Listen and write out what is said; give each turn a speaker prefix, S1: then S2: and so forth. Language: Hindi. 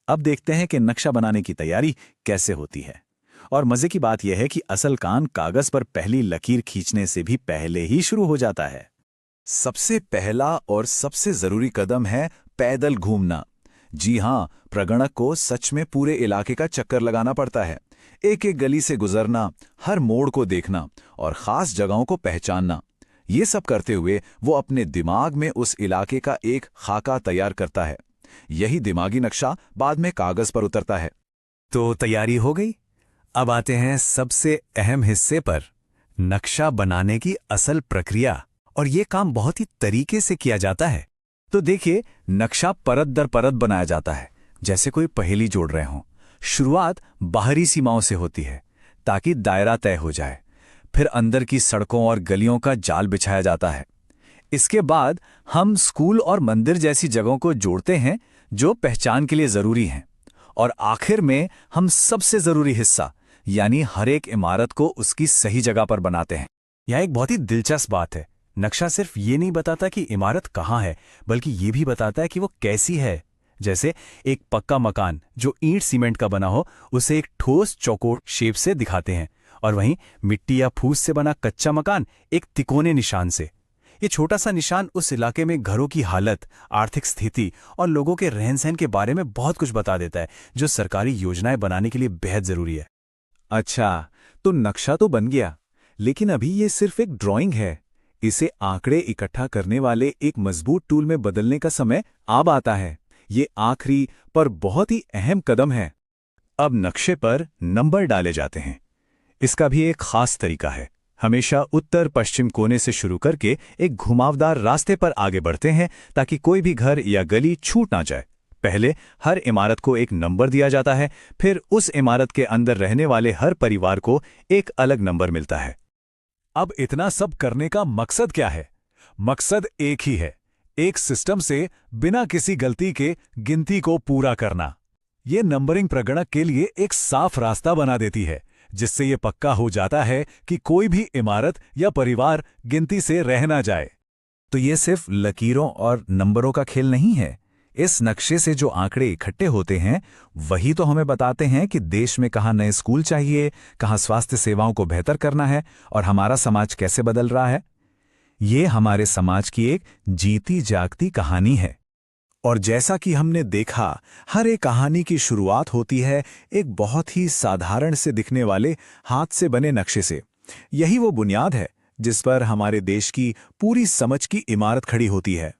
S1: अब देखते हैं कि नक्शा बनाने की तैयारी कैसे होती है। और मजे की बात यह है कि असल काम कागज पर पहली लकीर खींचने से भी पहले ही शुरू हो जाता है।
S2: सबसे पहला और सबसे जरूरी कदम है पैदल घूमना। जी हाँ, प्रगणक को सच में पूरे इलाके का चक्कर लगाना पड़ता है। एक एक गली से गुजरना, हर मोड़ को देखना और खास जगहों को पहचानना। ये सब करते हुए वो अपने दिमाग में उस इलाके का एक खाका तैयार करता है। यही दिमागी नक्शा बाद में कागज पर उतरता है।
S3: तो तैयारी हो गई। अब आते हैं सबसे अहम हिस्से पर, नक्शा बनाने की असल प्रक्रिया। और ये काम बहुत ही तरीके से किया जाता है।
S1: तो देखिए, नक्शा परत दर परत बनाया जाता है, जैसे कोई पहेली जोड़ रहे हों। शुरुआत बाहरी सीमाओं से होती है ताकि दायरा तय हो जाए। फिर अंदर की सड़कों और गलियों का जाल बिछाया जाता है। इसके बाद हम स्कूल और मंदिर जैसी जगहों को जोड़ते हैं जो पहचान के लिए जरूरी हैं। और आखिर में हम सबसे जरूरी हिस्सा यानी हर एक इमारत को उसकी सही जगह पर बनाते हैं।
S3: यह एक बहुत ही दिलचस्प बात है। नक्शा सिर्फ ये नहीं बताता कि इमारत कहाँ है, बल्कि ये भी बताता है कि वो कैसी है। जैसे एक पक्का मकान जो ईंट सीमेंट का बना हो, उसे एक ठोस चौकोर शेप से दिखाते हैं, और वहीं मिट्टी या फूस से बना कच्चा मकान एक तिकोने निशान से। ये छोटा सा निशान उस इलाके में घरों की हालत, आर्थिक स्थिति और लोगों के रहन सहन के बारे में बहुत कुछ बता देता है, जो सरकारी योजनाएं बनाने के लिए बेहद जरूरी है।
S1: अच्छा, तो नक्शा तो बन गया, लेकिन अभी ये सिर्फ एक ड्राइंग है। इसे आंकड़े इकट्ठा करने वाले एक मजबूत टूल में बदलने का समय अब आता है। ये आखिरी पर बहुत ही अहम कदम है। अब नक्शे पर नंबर डाले जाते हैं। इसका भी एक खास तरीका है। हमेशा उत्तर पश्चिम कोने से शुरू करके एक घुमावदार रास्ते पर आगे बढ़ते हैं ताकि कोई भी घर या गली छूट ना जाए। पहले हर इमारत को एक नंबर दिया जाता है, फिर उस इमारत के अंदर रहने वाले हर परिवार को एक अलग नंबर मिलता है।
S3: अब इतना सब करने का मकसद क्या है? मकसद एक ही है, एक सिस्टम से बिना किसी गलती के गिनती को पूरा करना। ये नंबरिंग प्रगणक के लिए एक साफ रास्ता बना देती है, जिससे ये पक्का हो जाता है कि कोई भी इमारत या परिवार गिनती से रह ना जाए।
S1: तो ये सिर्फ लकीरों और नंबरों का खेल नहीं है। इस नक्शे से जो आंकड़े इकट्ठे होते हैं, वही तो हमें बताते हैं कि देश में कहाँ नए स्कूल चाहिए, कहाँ स्वास्थ्य सेवाओं को बेहतर करना है और हमारा समाज कैसे बदल रहा है। ये हमारे समाज की एक जीती जागती कहानी है। और जैसा कि हमने देखा, हर एक कहानी की शुरुआत होती है एक बहुत ही साधारण से दिखने वाले हाथ से बने नक्शे से। यही वो बुनियाद है जिस पर हमारे देश की पूरी समझ की इमारत खड़ी होती है।